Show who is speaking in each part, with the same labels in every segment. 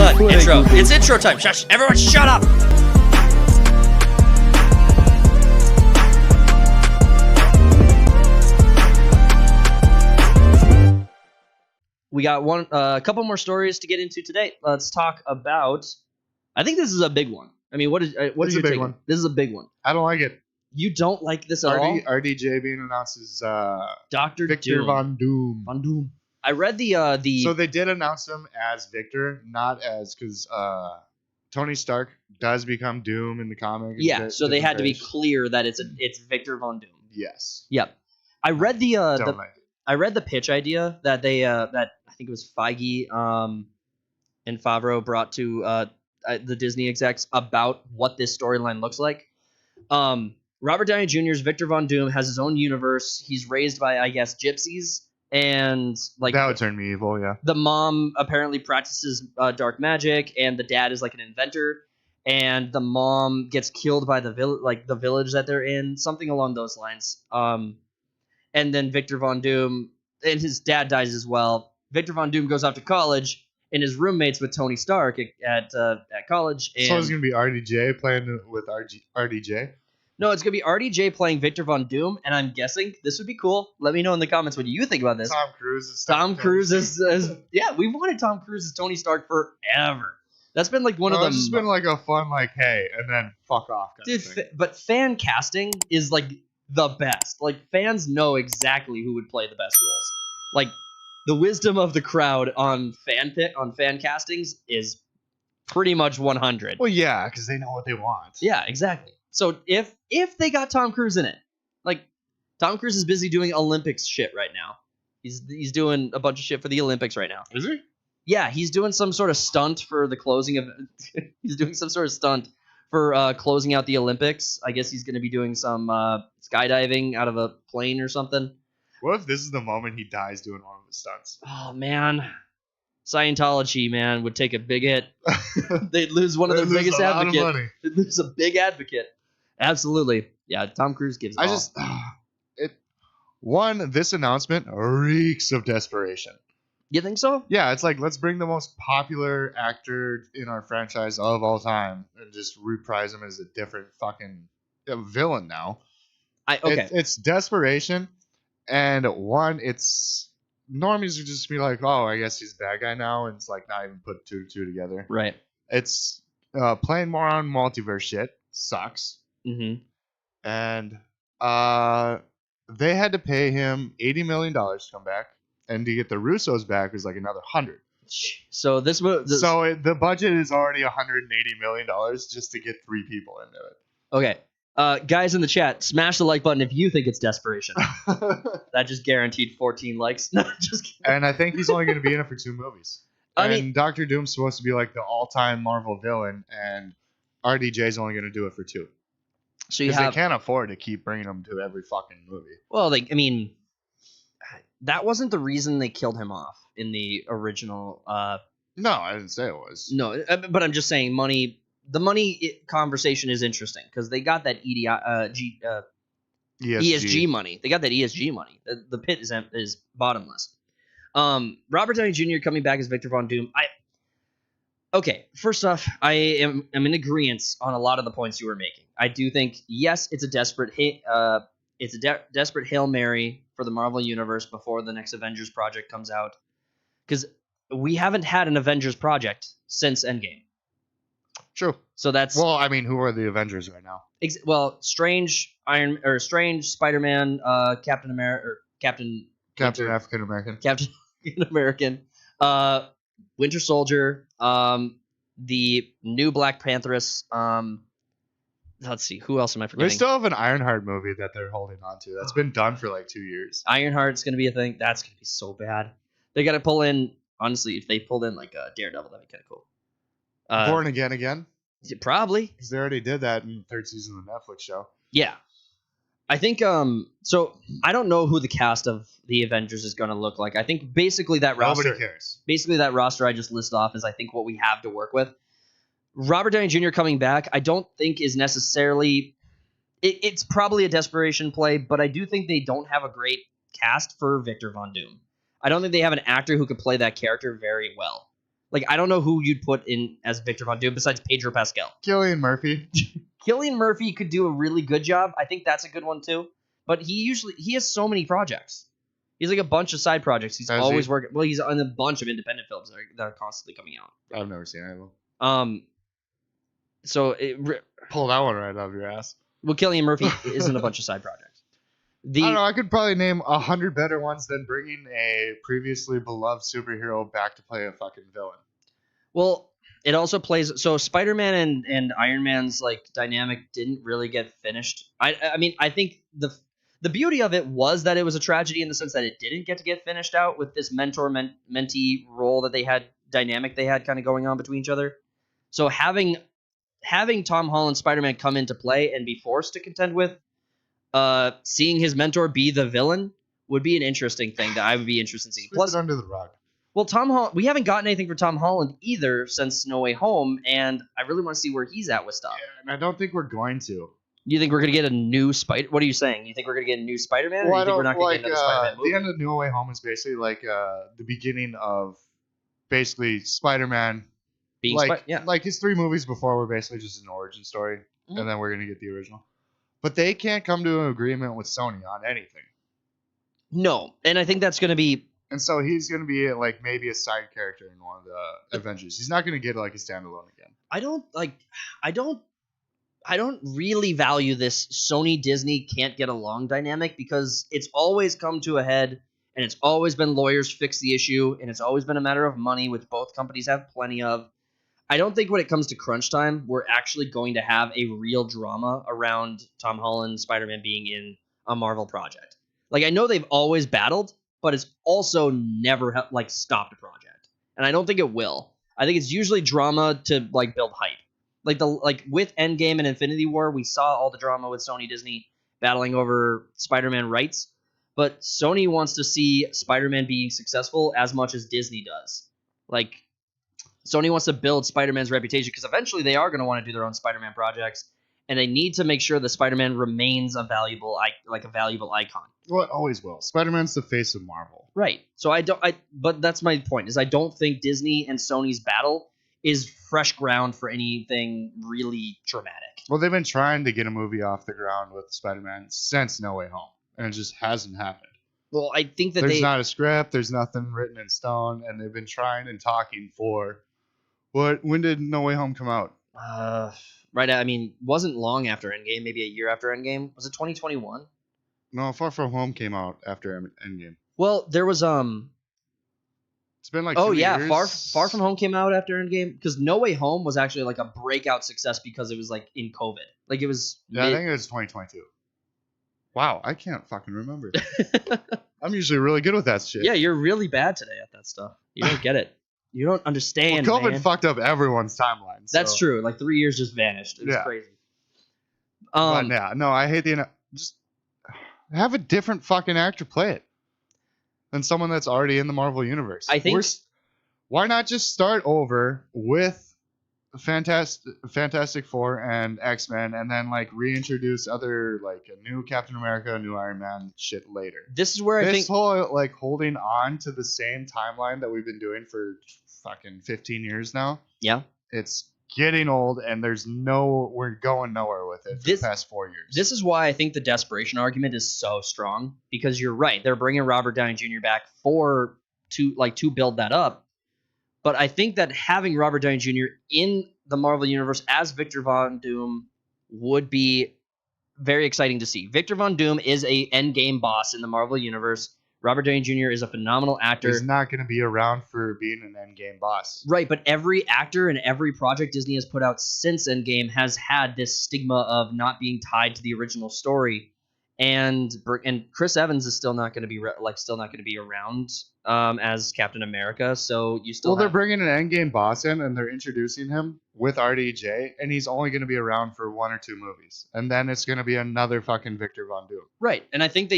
Speaker 1: done. Intro. It's intro time. Shush. Everyone shut up. We got a couple more stories to get into today. Let's talk about. I think this is a big one. I mean, what is your take? One. This is a big one.
Speaker 2: I don't like it.
Speaker 1: You don't like this at all?
Speaker 2: RDJ being announced as
Speaker 1: Dr.
Speaker 2: Victor Von Doom.
Speaker 1: Von Doom. I read the.
Speaker 2: So they did announce him as Victor, not as because Tony Stark does become Doom in the comic.
Speaker 1: Yeah, so they had to be clear that it's Victor Von Doom.
Speaker 2: Yes.
Speaker 1: Yep. I read I read the pitch idea that they that I think it was Feige and Favreau brought to the Disney execs about what this storyline looks like. Robert Downey Jr.'s Victor Von Doom has his own universe. He's raised by, I guess, gypsies, and like
Speaker 2: that would turn me evil. Yeah.
Speaker 1: The mom apparently practices dark magic, and the dad is like an inventor. And the mom gets killed by the village that they're in, something along those lines. And then Victor Von Doom and his dad dies as well. Victor Von Doom goes off to college and is roommates with Tony Stark at college. And
Speaker 2: so it's gonna be RDJ playing with RDJ.
Speaker 1: No, it's gonna be RDJ playing Victor Von Doom, and I'm guessing this would be cool. Let me know in the comments what you think about this. Tom Cruise is yeah, we've wanted Tom Cruise as Tony Stark forever. That's been like one of them.
Speaker 2: It's been like a fun hey, and then fuck off.
Speaker 1: Dude, but fan casting is like the best. Like fans know exactly who would play the best roles. Like the wisdom of the crowd on fan castings is pretty much 100.
Speaker 2: Well, yeah, because they know what they want.
Speaker 1: Yeah, exactly. So if they got Tom Cruise in it, like Tom Cruise is busy doing Olympics shit right now. He's doing a bunch of shit for the Olympics right now.
Speaker 2: Is he?
Speaker 1: Yeah, he's doing some sort of stunt for the closing of. He's doing some sort of stunt for closing out the Olympics. I guess he's going to be doing some skydiving out of a plane or something.
Speaker 2: What if this is the moment he dies doing one of his stunts?
Speaker 1: Oh man, Scientology man would take a big hit. They'd lose one of their biggest advocates. They'd lose a big advocate. Absolutely, yeah. Tom Cruise gives.
Speaker 2: This announcement reeks of desperation.
Speaker 1: You think so?
Speaker 2: Yeah, it's like, let's bring the most popular actor in our franchise of all time and just reprise him as a different fucking villain now. It's desperation, and it's normies would just be like, oh, I guess he's a bad guy now, and it's like not even put two together.
Speaker 1: Right.
Speaker 2: It's playing more on multiverse shit. Sucks.
Speaker 1: Mm-hmm.
Speaker 2: And they had to pay him $80 million to come back. And to get the Russos back is like another 100.
Speaker 1: So
Speaker 2: the budget is already $180 million just to get 3 people into it.
Speaker 1: Okay, guys in the chat, smash the like button if you think it's desperation. That just guaranteed 14 likes. No, just kidding.
Speaker 2: And I think he's only going to be in it for 2 movies. I mean, Doctor Doom's supposed to be like the all-time Marvel villain, and RDJ's only going to do it for 2. So they can't afford to keep bringing him to every fucking movie.
Speaker 1: Well, that wasn't the reason they killed him off in the original.
Speaker 2: No, I didn't say it was.
Speaker 1: No, but I'm just saying money. The money conversation is interesting because they got that ESG money. They got that ESG money. The pit is bottomless. Robert Downey Jr. coming back as Victor Von Doom. First off, I am in agreement on a lot of the points you were making. I do think yes, it's a desperate hit. It's a desperate Hail Mary for the Marvel Universe before the next Avengers project comes out. Because we haven't had an Avengers project since Endgame.
Speaker 2: True.
Speaker 1: So that's...
Speaker 2: Well, I mean, who are the Avengers right now?
Speaker 1: Strange, Spider-Man, Captain America... Captain
Speaker 2: African American.
Speaker 1: Captain American. Winter Soldier. The new Black Pantheress. Let's see. Who else am I forgetting?
Speaker 2: They still have an Ironheart movie that they're holding on to. That's been done for like 2 years.
Speaker 1: Ironheart's going to be a thing. That's going to be so bad. They got to pull in... Honestly, if they pulled in like a Daredevil, that'd be kind of cool.
Speaker 2: Born Again?
Speaker 1: Probably.
Speaker 2: Because they already did that in the 3rd season of the Netflix show.
Speaker 1: Yeah. I think... So, I don't know who the cast of the Avengers is going to look like. I think basically that roster...
Speaker 2: Nobody cares.
Speaker 1: Basically that roster I just listed off is I think what we have to work with. Robert Downey Jr. coming back, I don't think is necessarily... It's probably a desperation play, but I do think they don't have a great cast for Victor Von Doom. I don't think they have an actor who could play that character very well. Like, I don't know who you'd put in as Victor Von Doom besides Pedro Pascal.
Speaker 2: Cillian Murphy.
Speaker 1: Cillian Murphy could do a really good job. I think that's a good one too. But he has so many projects. He's like a bunch of side projects. He's always working. Well, he's on a bunch of independent films that are constantly coming out.
Speaker 2: I've never seen any of them.
Speaker 1: So
Speaker 2: pull that one right out of your ass.
Speaker 1: Well, Cillian Murphy is in a bunch of side projects.
Speaker 2: I don't know. I could probably name 100 better ones than bringing a previously beloved superhero back to play a fucking villain.
Speaker 1: Well, it also plays. So Spider-Man and Iron Man's like dynamic didn't really get finished. I mean, I think the beauty of it was that it was a tragedy in the sense that it didn't get finished out with this mentor-mentee role that they had, dynamic they had kind of going on between each other. So having Tom Holland Spider-Man come into play and be forced to contend with, seeing his mentor be the villain would be an interesting thing that I would be interested in seeing.
Speaker 2: Plus, under the rug.
Speaker 1: Well, Tom Holland, we haven't gotten anything for Tom Holland either since No Way Home, and I really want to see where he's at with stuff.
Speaker 2: Yeah, and I don't think we're going to.
Speaker 1: You think we're going to get a new Spider? What are you saying? You think we're going to get a new Spider-Man,
Speaker 2: well,
Speaker 1: or you think we're not going to get another Spider-Man movie?
Speaker 2: The end of No Way Home is basically like the beginning of basically Spider-Man.
Speaker 1: Being
Speaker 2: like his 3 movies before were basically just an origin story, and then we're going to get the original. But they can't come to an agreement with Sony on anything.
Speaker 1: No, and I think that's going to be...
Speaker 2: And so he's going to be like maybe a side character in one of the Avengers. He's not going to get like a standalone again.
Speaker 1: I don't really value this Sony Disney can't get along dynamic because it's always come to a head and it's always been lawyers fix the issue and it's always been a matter of money, which both companies have plenty of. I don't think when it comes to crunch time, we're actually going to have a real drama around Tom Holland Spider-Man being in a Marvel project. Like, I know they've always battled, but it's also never stopped a project. And I don't think it will. I think it's usually drama to like build hype. Like with Endgame and Infinity War, we saw all the drama with Sony Disney battling over Spider-Man rights. But Sony wants to see Spider-Man being successful as much as Disney does. Like, Sony wants to build Spider-Man's reputation because eventually they are going to want to do their own Spider-Man projects, and they need to make sure that Spider-Man remains a valuable icon.
Speaker 2: Well, it always will. Spider-Man's the face of Marvel,
Speaker 1: right? So but that's my point. Is I don't think Disney and Sony's battle is fresh ground for anything really dramatic.
Speaker 2: Well, they've been trying to get a movie off the ground with Spider-Man since No Way Home, and it just hasn't happened.
Speaker 1: Well, I think that
Speaker 2: there's not a script, there's nothing written in stone, and they've been trying and talking for. When did No Way Home come out?
Speaker 1: Right. I mean, wasn't long after Endgame. Maybe a year after Endgame. Was it 2021?
Speaker 2: No, Far From Home came out after Endgame.
Speaker 1: Well, there was
Speaker 2: It's been like 2 years.
Speaker 1: Far From Home came out after Endgame because No Way Home was actually like a breakout success because it was like in COVID. Like it was.
Speaker 2: Yeah, I think it was 2022. Wow, I can't fucking remember. I'm usually really good with that shit.
Speaker 1: Yeah, you're really bad today at that stuff. You don't get it. You don't understand.
Speaker 2: Well, COVID
Speaker 1: man.
Speaker 2: fucked up everyone's timeline. So.
Speaker 1: That's true. Like 3 years just vanished. It was crazy.
Speaker 2: But yeah, no, I hate just have a different fucking actor play it than someone that's already in the Marvel universe.
Speaker 1: I think.
Speaker 2: Why not just start over with Fantastic Four and X-Men, and then like reintroduce other like a new Captain America, a new Iron Man shit later.
Speaker 1: This is where I think
Speaker 2: this whole like holding on to the same timeline that we've been doing for fucking 15 years now.
Speaker 1: Yeah,
Speaker 2: it's getting old, and we're going nowhere with it for the past 4 years.
Speaker 1: This is why I think the desperation argument is so strong, because you're right. They're bringing Robert Downey Jr. back to build that up. But I think that having Robert Downey Jr. in the Marvel Universe as Victor Von Doom would be very exciting to see. Victor Von Doom is a endgame boss in the Marvel Universe. Robert Downey Jr. is a phenomenal actor.
Speaker 2: He's not going to be around for being an endgame boss.
Speaker 1: Right, but every actor and every project Disney has put out since Endgame has had this stigma of not being tied to the original story. And Chris Evans is still not going to be around as Captain America. So you still
Speaker 2: they're bringing an endgame boss in, and they're introducing him with RDJ, and he's only going to be around for 1 or 2 movies, and then it's going to be another fucking Victor Von Doom.
Speaker 1: Right, and I think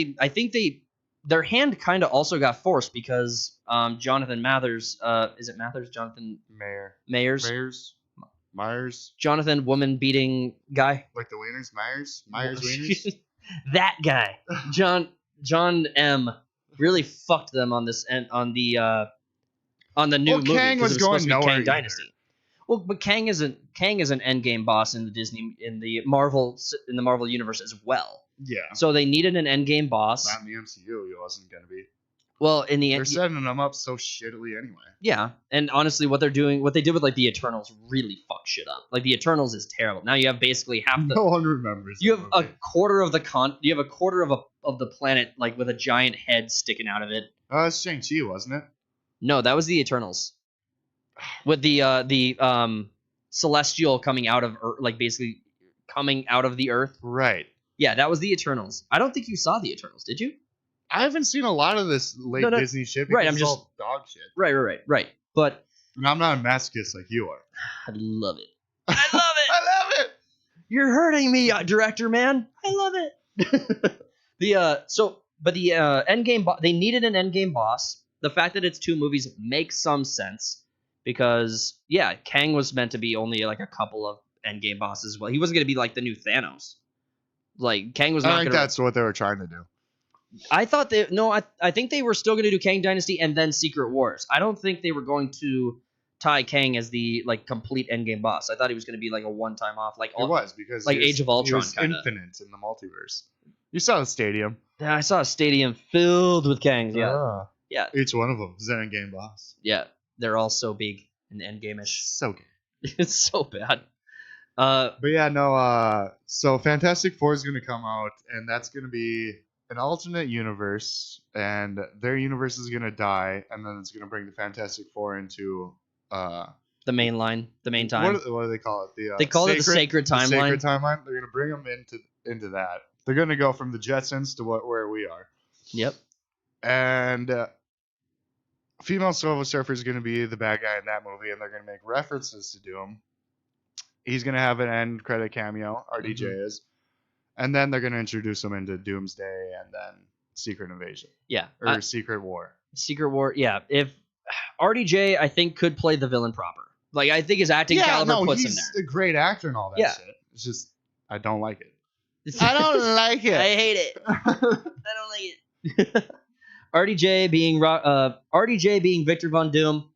Speaker 1: their hand kind of also got forced because Jonathan Mathers, is it Mathers? Jonathan
Speaker 2: Myers.
Speaker 1: Jonathan, woman beating guy.
Speaker 2: Like the Wieners, Myers Wieners.
Speaker 1: That guy, John M, really fucked them on this and on the on the new movie.
Speaker 2: Kang was going nowhere
Speaker 1: Kang Dynasty. Well, but Kang is an endgame boss in the Marvel universe as well.
Speaker 2: Yeah.
Speaker 1: So they needed an endgame boss.
Speaker 2: Not in the MCU, it wasn't gonna be.
Speaker 1: Well, they're
Speaker 2: setting them up so shittily anyway.
Speaker 1: Yeah, and honestly, what they did with like the Eternals really fucked shit up. Like the Eternals is terrible. Now you have basically half the.
Speaker 2: No one remembers.
Speaker 1: You have a quarter of the You have a quarter of the planet like with a giant head sticking out of it.
Speaker 2: It's Shang-Chi, wasn't it?
Speaker 1: No, that was the Eternals. With the celestial coming out of Earth, like basically coming out of the Earth.
Speaker 2: Right.
Speaker 1: Yeah, that was the Eternals. I don't think you saw the Eternals, did you?
Speaker 2: I haven't seen a lot of this late Disney shit.
Speaker 1: Right, I'm just
Speaker 2: all dog shit.
Speaker 1: Right. But
Speaker 2: I'm not a masochist like you are.
Speaker 1: I love it. I love it. You're hurting me, director man. I love it. the endgame. They needed an endgame boss. The fact that it's 2 movies makes some sense because Kang was meant to be only like a couple of endgame bosses. Well, he wasn't going to be like the new Thanos. Like Kang was not.
Speaker 2: I think that's what they were trying to do.
Speaker 1: I thought I think they were still going to do Kang Dynasty and then Secret Wars. I don't think they were going to tie Kang as the like complete endgame boss. I thought he was going to be like a one-time off, like
Speaker 2: it was because
Speaker 1: like Age of Ultron,
Speaker 2: he was infinite in the multiverse. You saw the stadium.
Speaker 1: Yeah, I saw a stadium filled with Kangs. Yeah.
Speaker 2: Each one of them is an endgame boss.
Speaker 1: Yeah, they're all so big and endgame-ish.
Speaker 2: So good.
Speaker 1: It's so bad.
Speaker 2: But yeah, no. So Fantastic Four is going to come out, and that's going to be an alternate universe, and their universe is going to die, and then it's going to bring the Fantastic Four into
Speaker 1: the main line, the main time.
Speaker 2: What do they call it?
Speaker 1: They call it the sacred timeline.
Speaker 2: The sacred timeline. They're going to bring them into that. They're going to go from the Jetsons to where we are.
Speaker 1: Yep.
Speaker 2: And female Silver Surfer is going to be the bad guy in that movie, and they're going to make references to Doom. He's going to have an end credit cameo. RDJ is. And then they're going to introduce him into Doomsday and then Secret Invasion.
Speaker 1: Yeah.
Speaker 2: Or Secret War.
Speaker 1: Secret War, yeah. If RDJ, I think, could play the villain proper. Like, I think his acting caliber puts him there.
Speaker 2: He's a great actor and all that shit. It's just, I don't like it.
Speaker 1: I don't like it. I hate it. I don't like it. RDJ being Victor Von Doom.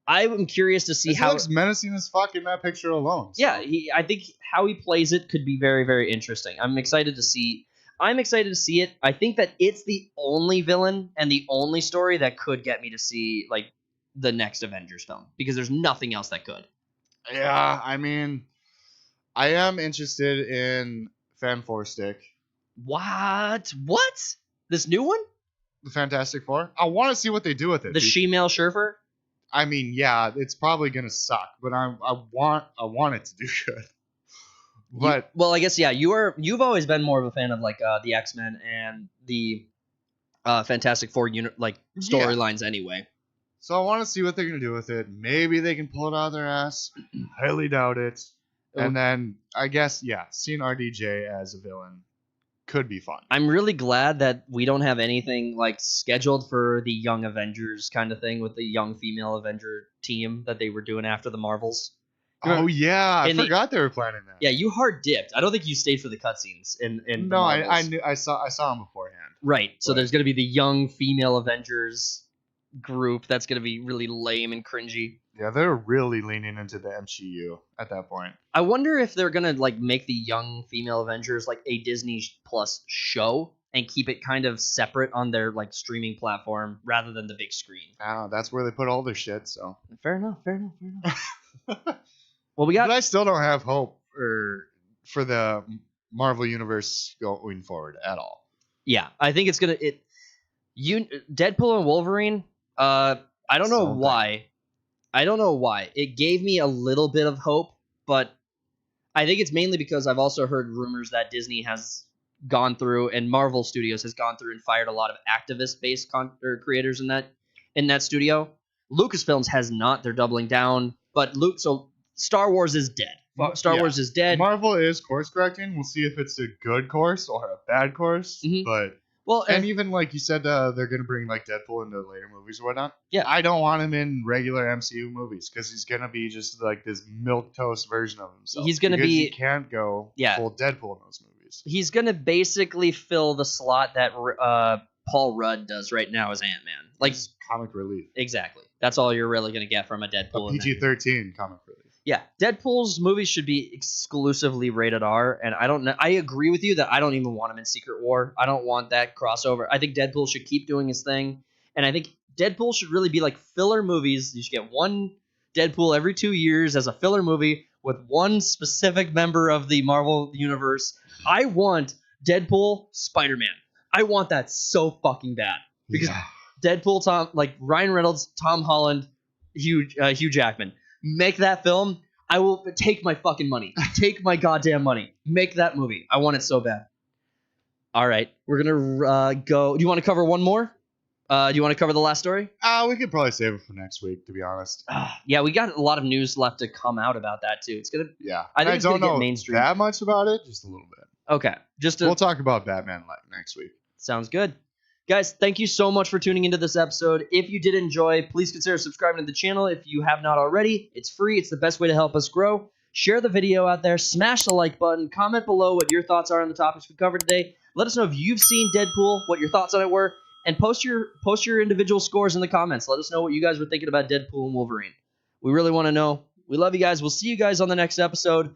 Speaker 1: I'm curious to see
Speaker 2: how he looks menacing as fuck in that picture alone.
Speaker 1: So. Yeah, I think how he plays it could be very, very interesting. I'm excited to see it. I think that it's the only villain and the only story that could get me to see like the next Avengers film because there's nothing else that could.
Speaker 2: Yeah, I mean, I am interested in Fan Four Stick.
Speaker 1: What? This new one?
Speaker 2: The Fantastic Four? I want to see what they do with it.
Speaker 1: The She-Male Surfer?
Speaker 2: I mean, yeah, it's probably gonna suck, but I want it to do good. But
Speaker 1: I guess you've always been more of a fan of like the X-Men and the Fantastic Four storylines anyway.
Speaker 2: So I want to see what they're gonna do with it. Maybe they can pull it out of their ass. Highly doubt it. And then I guess seeing RDJ as a villain could be fun.
Speaker 1: I'm really glad that we don't have anything like scheduled for the Young Avengers kind of thing with the young female Avenger team that they were doing after the Marvels.
Speaker 2: Oh yeah, I forgot they were planning that.
Speaker 1: Yeah, you hard dipped. I don't think you stayed for the cutscenes in
Speaker 2: No, I knew I saw them beforehand.
Speaker 1: Right. So there's going to be the young female Avengers group that's going to be really lame and cringy.
Speaker 2: Yeah, they're really leaning into the MCU at that point.
Speaker 1: I wonder if they're gonna like make the young female Avengers like a Disney Plus show and keep it kind of separate on their like streaming platform rather than the big screen.
Speaker 2: That's where they put all their shit. So
Speaker 1: fair enough. Well, but I
Speaker 2: still don't have hope for the Marvel universe going forward at all.
Speaker 1: Yeah, I think it's gonna Deadpool and Wolverine. I don't know why. It gave me a little bit of hope, but I think it's mainly because I've also heard rumors that Disney has gone through and Marvel Studios has gone through and fired a lot of activist-based creators in that studio. Lucasfilms has not. They're doubling down. But Star Wars is dead. Wars is dead.
Speaker 2: Marvel is course correcting. We'll see if it's a good course or a bad course.
Speaker 1: Mm-hmm.
Speaker 2: But and even like you said, they're gonna bring like Deadpool into later movies or whatnot.
Speaker 1: Yeah,
Speaker 2: I don't want him in regular MCU movies because he's gonna be just like this milquetoast version of himself. He can't go full Deadpool in those movies.
Speaker 1: He's gonna basically fill the slot that Paul Rudd does right now as Ant-Man. Like
Speaker 2: it's comic relief.
Speaker 1: Exactly. That's all you're really going to get from a Deadpool.
Speaker 2: A PG-13 comic relief.
Speaker 1: Yeah, Deadpool's movies should be exclusively rated R, and I don't know. I agree with you that I don't even want him in Secret War. I don't want that crossover. I think Deadpool should keep doing his thing, and I think Deadpool should really be like filler movies. You should get one Deadpool every 2 years as a filler movie with one specific member of the Marvel universe. I want Deadpool, Spider-Man. I want that so fucking bad because Deadpool, Ryan Reynolds, Tom Holland, Hugh Jackman, make that film. I will take my fucking money. Take my goddamn money. Make that movie. I want it so bad. All right, we're gonna go. Do you want to cover one more? Do you want to cover the last story?
Speaker 2: We could probably save it for next week, to be honest.
Speaker 1: Yeah, we got a lot of news left to come out about that too. It's gonna.
Speaker 2: Yeah,
Speaker 1: I think it's
Speaker 2: don't
Speaker 1: gonna
Speaker 2: know
Speaker 1: get mainstream.
Speaker 2: That much about it, just a little bit.
Speaker 1: Okay,
Speaker 2: we'll talk about Batman next week.
Speaker 1: Sounds good. Guys, thank you so much for tuning into this episode. If you did enjoy, please consider subscribing to the channel if you have not already. It's free. It's the best way to help us grow. Share the video out there. Smash the like button. Comment below what your thoughts are on the topics we covered today. Let us know if you've seen Deadpool, what your thoughts on it were, and post your individual scores in the comments. Let us know what you guys were thinking about Deadpool and Wolverine. We really want to know. We love you guys. We'll see you guys on the next episode.